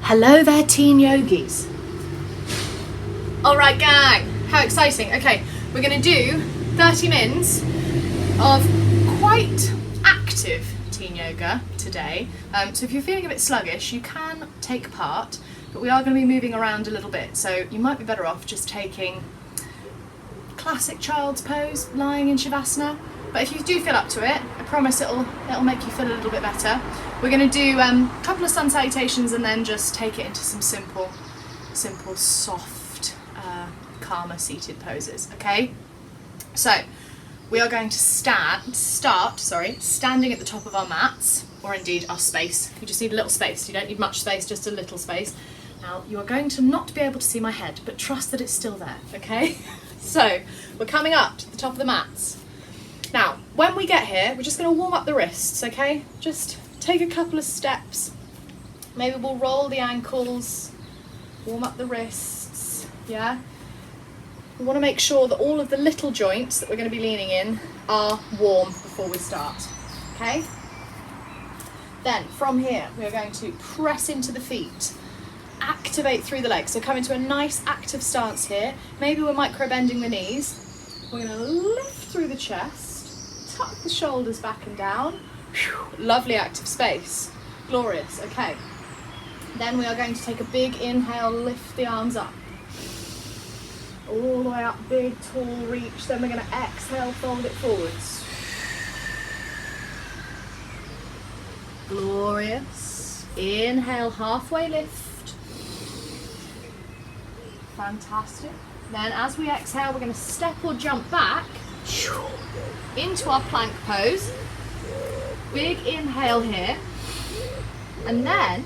Hello there, teen yogis. All right, gang, how exciting. Okay, we're gonna do 30 mins of quite active teen yoga today. So if you're feeling a bit sluggish, you can take part, but we are gonna be moving around a little bit. So you might be better off just taking classic child's pose, lying in Shavasana. But if you do feel up to it, I promise it'll make you feel a little bit better. We're going to do a couple of sun salutations and then just take it into some simple, soft, calmer seated poses. Okay. So we are going to start standing at the top of our mats, or indeed our space. You just need a little space. You don't need much space, just a little space. Now you are going to not be able to see my head, but trust that it's still there. Okay. So we're coming up to the top of the mats. Now, when we get here, we're just going to warm up the wrists, okay? Just take a couple of steps. Maybe we'll roll the ankles, warm up the wrists, yeah? We want to make sure that all of the little joints that we're going to be leaning in are warm before we start, okay? Then, from here, we are going to press into the feet, activate through the legs. So come into a nice active stance here. Maybe we're micro-bending the knees. We're going to lift through the chest. Tuck the shoulders back and down. Whew, lovely active space. Glorious. Okay. Then we are going to take a big inhale, lift the arms up. All the way up, big, tall reach. Then we're going to exhale, fold it forwards. Glorious. Inhale, halfway lift. Fantastic. Then as we exhale, we're going to step or jump back into our plank pose. Big inhale here. And then,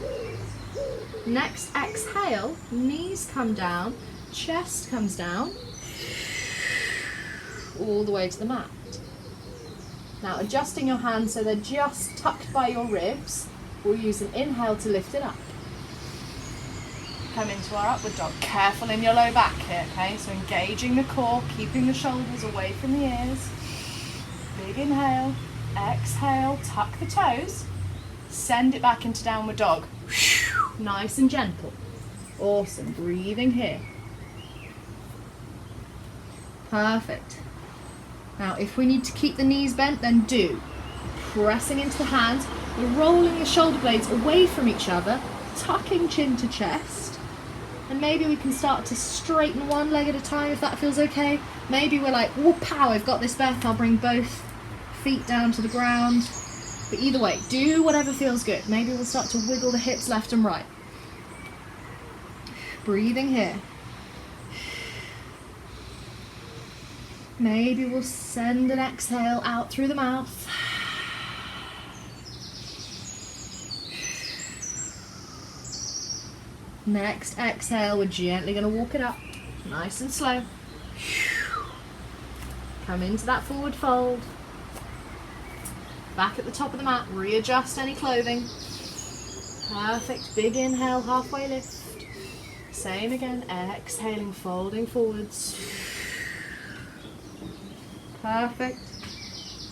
next exhale, knees come down, chest comes down, all the way to the mat. Now adjusting your hands so they're just tucked by your ribs. We'll use an inhale to lift it up. Come into our upward dog. Careful in your low back here, okay? So engaging the core, keeping the shoulders away from the ears. Big inhale, exhale, tuck the toes, send it back into downward dog. Nice and gentle. Awesome, breathing here. Perfect. Now if we need to keep the knees bent, then do. Pressing into the hands, we're rolling the shoulder blades away from each other, tucking chin to chest. And maybe we can start to straighten one leg at a time if that feels okay. Maybe we're like, whoop, pow, I've got this, Beth. I'll bring both feet down to the ground. But either way, do whatever feels good. Maybe we'll start to wiggle the hips left and right. Breathing here. Maybe we'll send an exhale out through the mouth. Next exhale, we're gently going to walk it up, nice and slow. Come into that forward fold. Back at the top of the mat, readjust any clothing. Perfect, big inhale, halfway lift. Same again, exhaling, folding forwards. Perfect.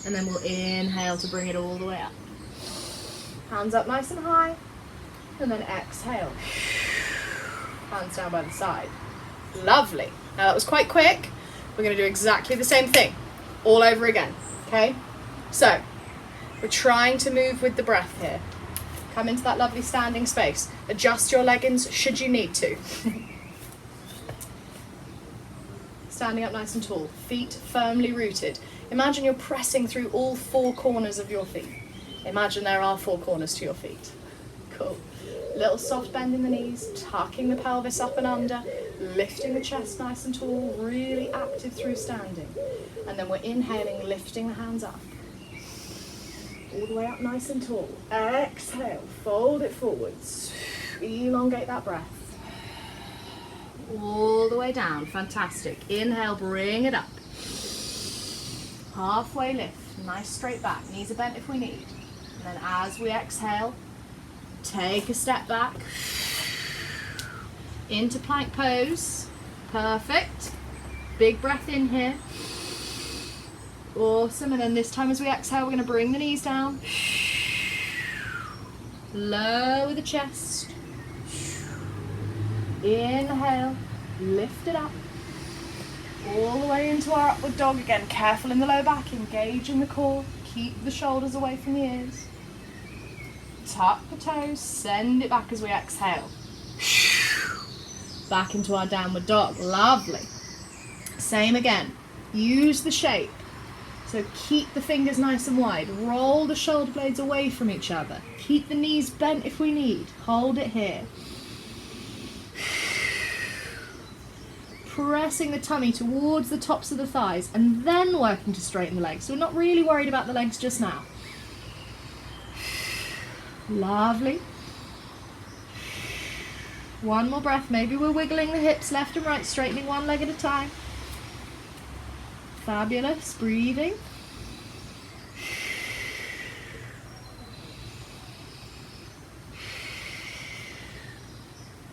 And then we'll inhale to bring it all the way up. Hands up nice and high. And then exhale. Hands down by the side. Lovely. Now that was quite quick. We're going to do exactly the same thing all over again. Okay? So, we're trying to move with the breath here. Come into that lovely standing space. Adjust your leggings should you need to. Standing up nice and tall. Feet firmly rooted. Imagine you're pressing through all four corners of your feet. Imagine there are four corners to your feet. Cool. Little soft bend in the knees, tucking the pelvis up and under, lifting the chest nice and tall, really active through standing. And then we're inhaling, lifting the hands up. All the way up nice and tall. Exhale, fold it forwards. Elongate that breath. All the way down, fantastic. Inhale, bring it up. Halfway lift, nice straight back, knees are bent if we need. And then as we exhale, take a step back into plank pose. Perfect. Big breath in here. Awesome. And then this time as we exhale, we're going to bring the knees down. Lower the chest. Inhale, lift it up. All the way into our upward dog again. Careful in the low back, engaging the core. Keep the shoulders away from the ears. Tuck the toes, send it back as we exhale. Back into our downward dog. Lovely. Same again. Use the shape. So keep the fingers nice and wide. Roll the shoulder blades away from each other. Keep the knees bent if we need. Hold it here. Pressing the tummy towards the tops of the thighs and then working to straighten the legs. So we're not really worried about the legs just now. Lovely. One more breath. Maybe we're wiggling the hips left and right, straightening one leg at a time. Fabulous. Breathing.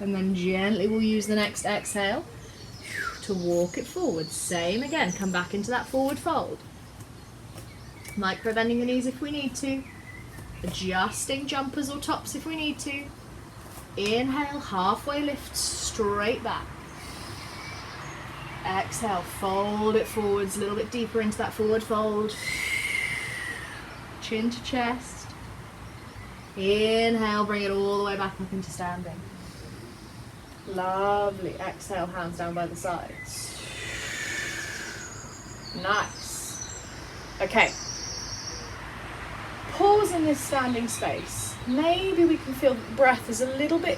And then gently we'll use the next exhale to walk it forward. Same again. Come back into that forward fold. Micro bending the knees if we need to. Adjusting jumpers or tops if we need to. Inhale, halfway lift, straight back. Exhale, fold it forwards, a little bit deeper into that forward fold. Chin to chest. Inhale, bring it all the way back up into standing. Lovely. Exhale, hands down by the sides. Nice. Okay. Pause in this standing space. Maybe we can feel that the breath is a little bit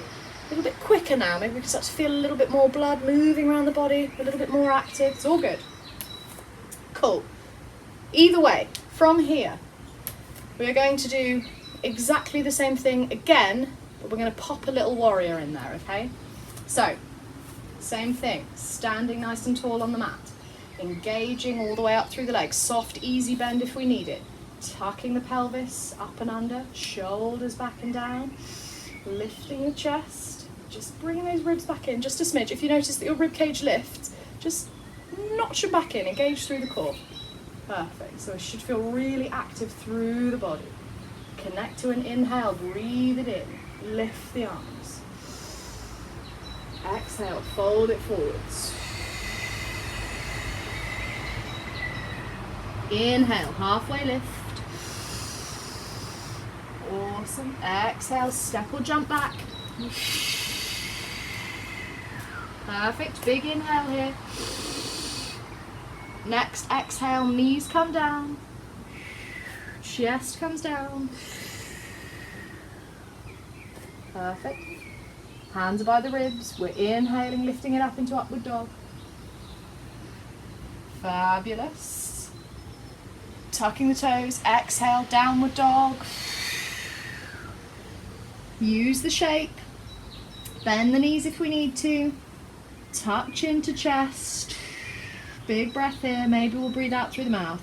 quicker now. Maybe we can start to feel a little bit more blood moving around the body, a little bit more active. It's all good. Cool. Either way, from here, we're going to do exactly the same thing again, but we're going to pop a little warrior in there, okay? So, same thing. Standing nice and tall on the mat. Engaging all the way up through the legs. Soft, easy bend if we need it. Tucking the pelvis up and under, shoulders back and down, lifting the chest, just bringing those ribs back in just a smidge. If you notice that your rib cage lifts, just notch them back in, engage through the core. Perfect. So it should feel really active through the body. Connect to an inhale, breathe it in, lift the arms. Exhale, fold it forwards. Inhale, halfway lift. Awesome. Exhale, step or jump back. Perfect. Big inhale here. Next exhale, knees come down. Chest comes down. Perfect. Hands are by the ribs. We're inhaling, lifting it up into upward dog. Fabulous. Tucking the toes. Exhale, downward dog. Use the shape. Bend the knees if we need to. Touch into chest. Big breath here. Maybe we'll breathe out through the mouth.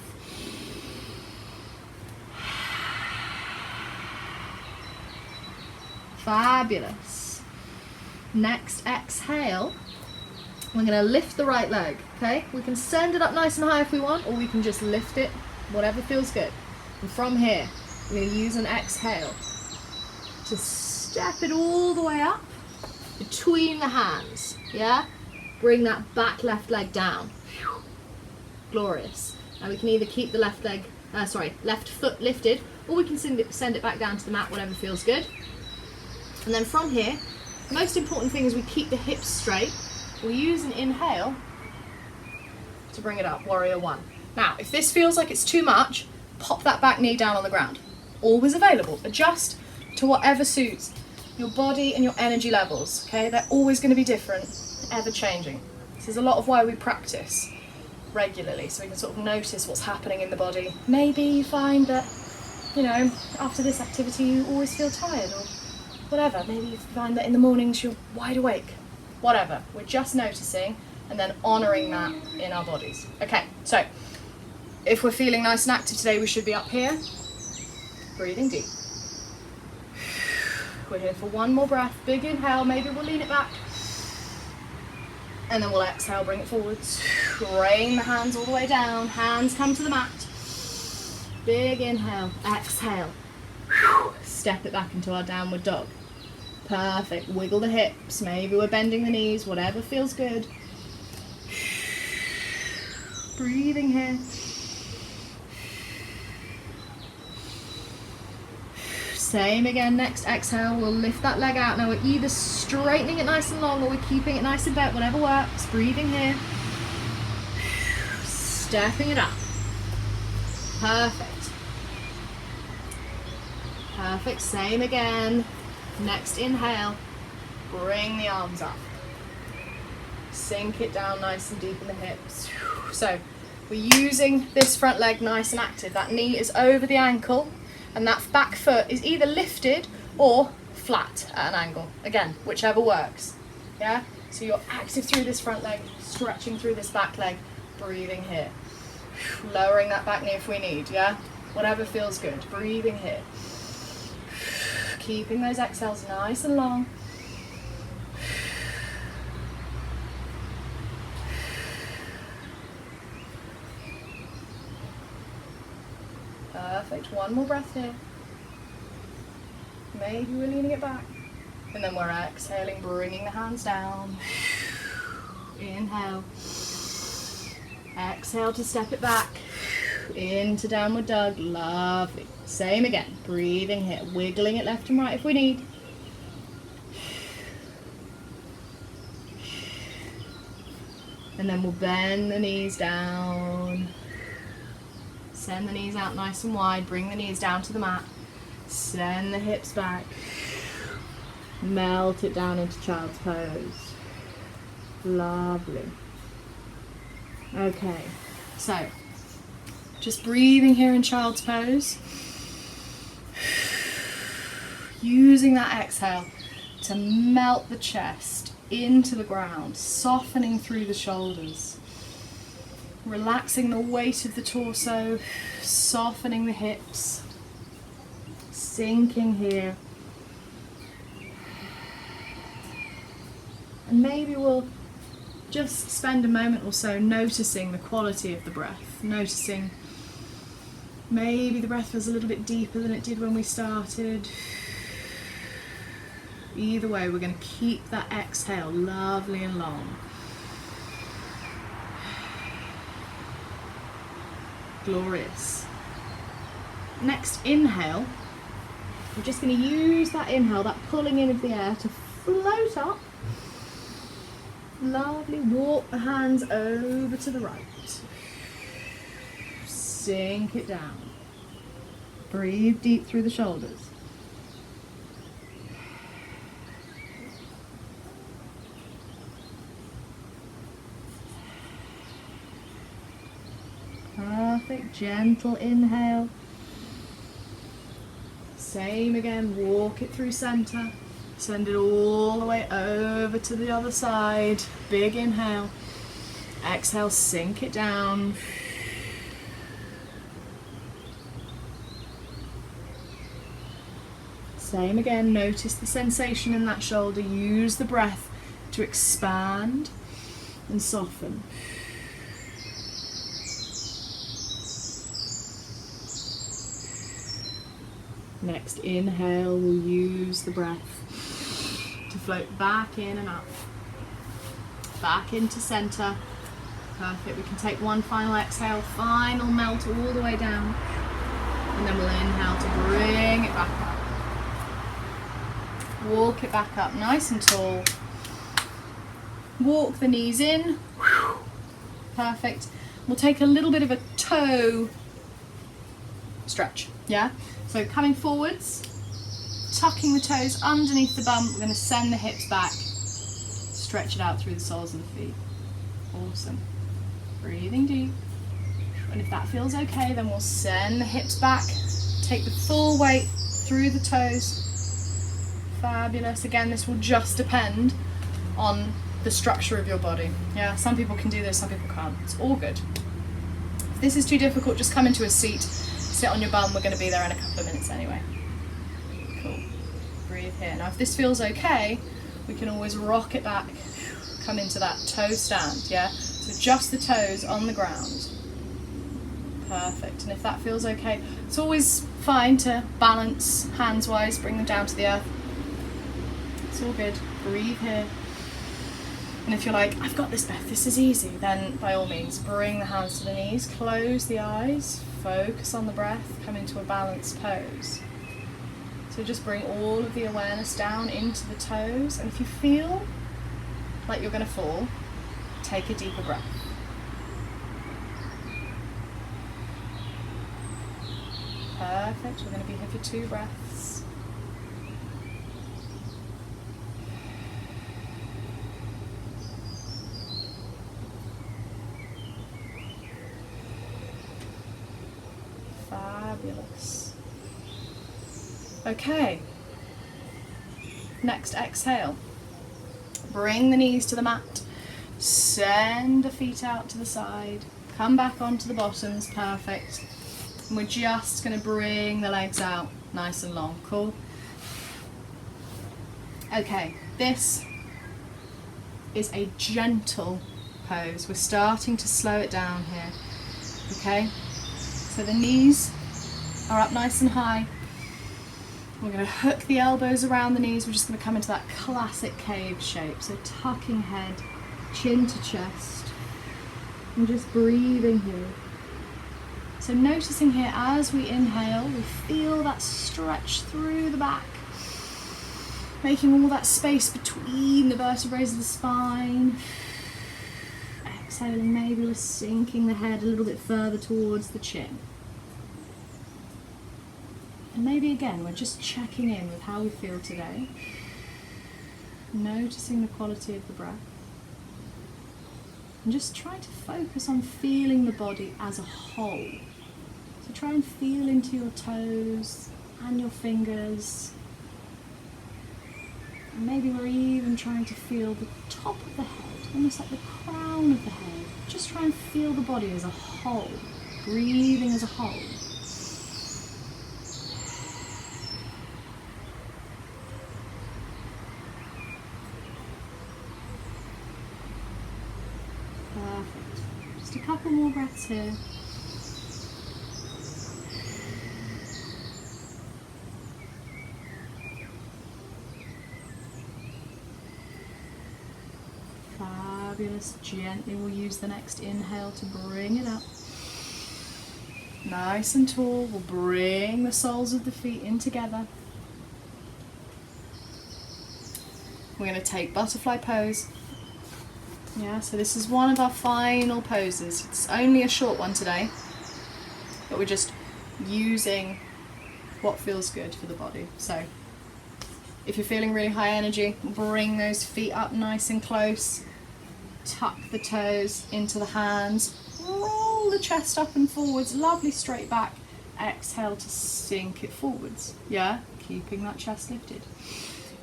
Fabulous. Next exhale. We're going to lift the right leg. Okay? We can send it up nice and high if we want, or we can just lift it, whatever feels good. And from here, we're going to use an exhale to step it all the way up between the hands. Yeah? Bring that back left leg down. Glorious. Now we can either keep the left foot lifted, or we can send it back down to the mat, whatever feels good. And then from here, the most important thing is we keep the hips straight. We'll use an inhale to bring it up, warrior one. Now, if this feels like it's too much, pop that back knee down on the ground. Always available. Adjust to whatever suits your body and your energy levels, okay? They're always going to be different, ever changing. This is a lot of why we practice regularly, so we can sort of notice what's happening in the body. Maybe you find that, after this activity you always feel tired, or whatever. Maybe you find that in the mornings you're wide awake. Whatever. We're just noticing and then honouring that in our bodies. Okay, so if we're feeling nice and active today, we should be up here. Breathing deep. We're here for one more breath. Big inhale. Maybe we'll lean it back. And then we'll exhale, bring it forwards. Rain the hands all the way down. Hands come to the mat. Big inhale. Exhale. Step it back into our downward dog. Perfect. Wiggle the hips. Maybe we're bending the knees, whatever feels good. Breathing here. Same again, next exhale, we'll lift that leg out. Now we're either straightening it nice and long or we're keeping it nice and bent, whatever works. Breathing here. Stepping it up. Perfect. Perfect, same again. Next inhale, bring the arms up. Sink it down nice and deep in the hips. So we're using this front leg nice and active. That knee is over the ankle. And that back foot is either lifted or flat at an angle. Again, whichever works. Yeah? So you're active through this front leg, stretching through this back leg, breathing here. Lowering that back knee if we need, yeah? Whatever feels good. Breathing here. Keeping those exhales nice and long. Perfect. One more breath here. Maybe we're leaning it back. And then we're exhaling, bringing the hands down. Inhale. Exhale to step it back. Into downward dog. Lovely. Same again. Breathing here. Wiggling it left and right if we need. And then we'll bend the knees down. Send the knees out nice and wide. Bring the knees down to the mat. Send the hips back. Melt it down into child's pose. Lovely. Okay, so just breathing here in child's pose. Using that exhale to melt the chest into the ground, softening through the shoulders. Relaxing the weight of the torso, softening the hips, sinking here. And maybe we'll just spend a moment or so noticing the quality of the breath, noticing maybe the breath feels a little bit deeper than it did when we started. Either way, we're going to keep that exhale lovely and long. Glorious. Next inhale, we're just going to use that inhale, that pulling in of the air, to float up. Lovely. Walk the hands over to the right. Sink it down. Breathe deep through the shoulders. Perfect. Gentle inhale. Same again. Walk it through center. Send it all the way over to the other side. Big inhale. Exhale, sink it down. Same again, notice the sensation in that shoulder. Use the breath to expand and soften. Next inhale, we'll use the breath to float back in and up, back into center. Perfect. We can take one final exhale, final melt all the way down, and then we'll inhale to bring it back up. Walk it back up nice and tall. Walk the knees in. Perfect. We'll take a little bit of a toe stretch, yeah? So coming forwards, tucking the toes underneath the bum, we're going to send the hips back, stretch it out through the soles of the feet. Awesome. Breathing deep. And if that feels okay, then we'll send the hips back, take the full weight through the toes. Fabulous. Again, this will just depend on the structure of your body. Yeah, some people can do this, some people can't. It's all good. If this is too difficult, just come into a seat, sit on your bum. We're going to be there in a couple of minutes anyway. Cool. Breathe here. Now if this feels okay, we can always rock it back, come into that toe stand, yeah? So just the toes on the ground. Perfect. And if that feels okay, it's always fine to balance hands-wise, bring them down to the earth. It's all good. Breathe here. And if you're like, I've got this, Beth, this is easy, then by all means, bring the hands to the knees, close the eyes, focus on the breath, come into a balanced pose. So just bring all of the awareness down into the toes, and if you feel like you're going to fall, take a deeper breath. Perfect, we're going to be here for 2 breaths. Fabulous. Okay, next exhale. Bring the knees to the mat, send the feet out to the side, come back onto the bottoms, perfect. And we're just going to bring the legs out nice and long, cool? Okay, this is a gentle pose. We're starting to slow it down here, okay? So the knees are up nice and high. We're going to hook the elbows around the knees. We're just going to come into that classic cave shape. So tucking head, chin to chest, and just breathing here. So noticing here as we inhale, we feel that stretch through the back, making all that space between the vertebrae of the spine. Exhaling, maybe we're sinking the head a little bit further towards the chin. And maybe again, we're just checking in with how we feel today, noticing the quality of the breath, and just trying to focus on feeling the body as a whole. So try and feel into your toes and your fingers. And maybe we're even trying to feel the top of the head, almost like the crown of the head. Just try and feel the body as a whole, breathing as a whole. Perfect. Just a couple more breaths here. Fabulous. Gently we'll use the next inhale to bring it up. Nice and tall. We'll bring the soles of the feet in together. We're going to take butterfly pose. Yeah, so this is one of our final poses. It's only a short one today, but we're just using what feels good for the body. So if you're feeling really high energy, bring those feet up nice and close, tuck the toes into the hands, roll the chest up and forwards, lovely straight back, exhale to sink it forwards, yeah, keeping that chest lifted.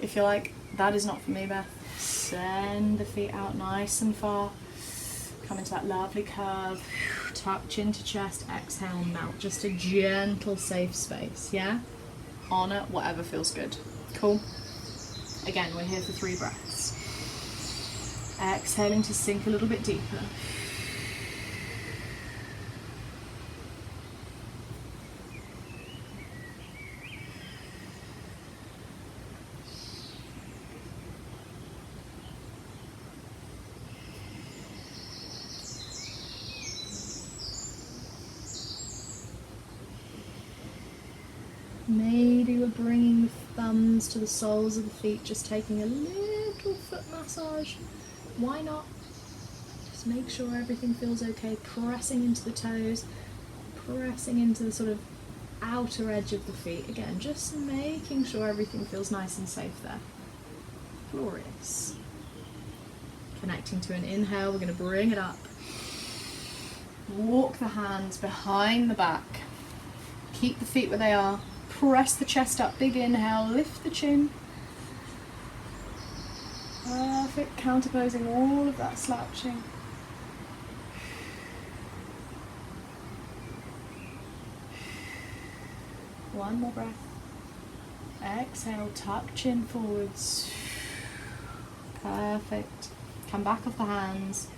If you're like, that is not for me, Beth, send the feet out nice and far, come into that lovely curve, tuck chin to chest, exhale, melt, just a gentle safe space, yeah? Honour whatever feels good. Cool? Again, we're here for 3 breaths. Exhaling to sink a little bit deeper. Maybe we're bringing the thumbs to the soles of the feet, just taking a little foot massage. Why not? Just make sure everything feels okay, pressing into the toes, pressing into the sort of outer edge of the feet. Again, just making sure everything feels nice and safe there. Glorious. Connecting to an inhale, we're going to bring it up. Walk the hands behind the back. Keep the feet where they are. Press the chest up, big inhale, lift the chin. Perfect, counterposing all of that slouching. One more breath. Exhale, tuck chin forwards. Perfect. Come back off the hands.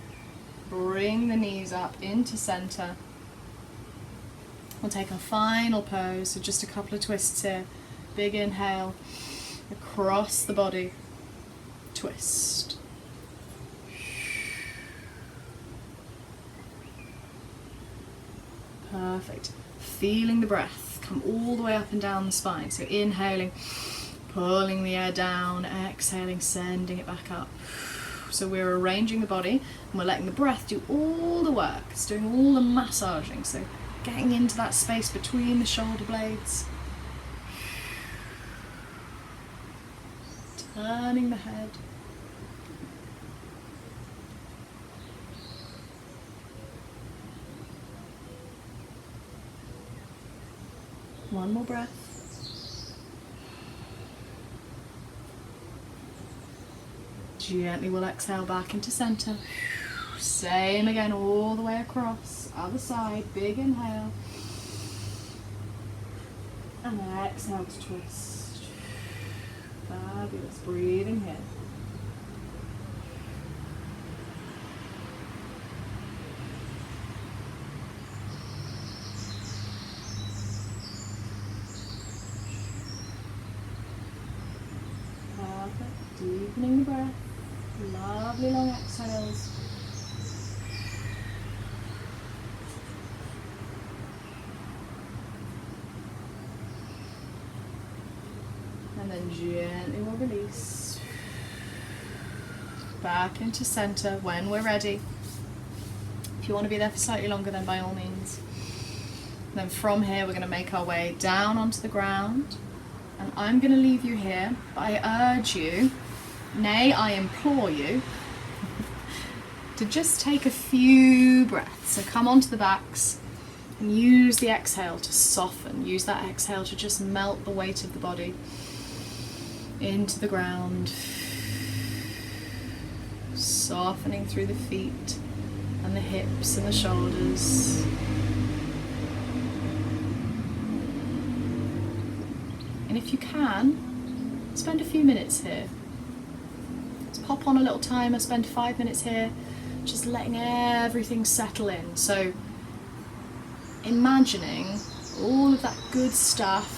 Bring the knees up into center. We'll take our final pose, so just a couple of twists here. Big inhale, across the body. twist. Perfect. Feeling the breath come all the way up and down the spine. So inhaling, pulling the air down, exhaling, sending it back up. So we're arranging the body and we're letting the breath do all the work. It's doing all the massaging. So getting into that space between the shoulder blades. Turning the head. One more breath. Gently we'll exhale back into center. Same again all the way across. Other side, big inhale. And exhale to twist. Fabulous. Breathing here. Perfect. Deepening the breath. Lovely long exhales. And then gently we'll release. Back into center when we're ready. If you want to be there for slightly longer, then by all means. Then from here we're going to make our way down onto the ground. And I'm going to leave you here, but I urge you, nay, I implore you, to just take a few breaths. So come onto the backs and use the exhale to soften. Use that exhale to just melt the weight of the body into the ground. Softening through the feet and the hips and the shoulders. And if you can, spend a few minutes here. Let's pop on a little timer, spend 5 minutes here, just letting everything settle in. So imagining all of that good stuff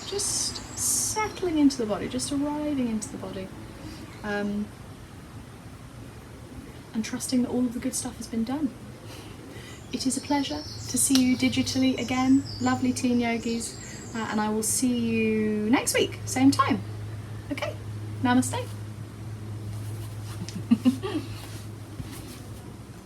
just settling into the body, just arriving into the body. And trusting that all of the good stuff has been done. It is a pleasure to see you digitally again, lovely teen yogis. And I will see you next week, same time. Okay, namaste.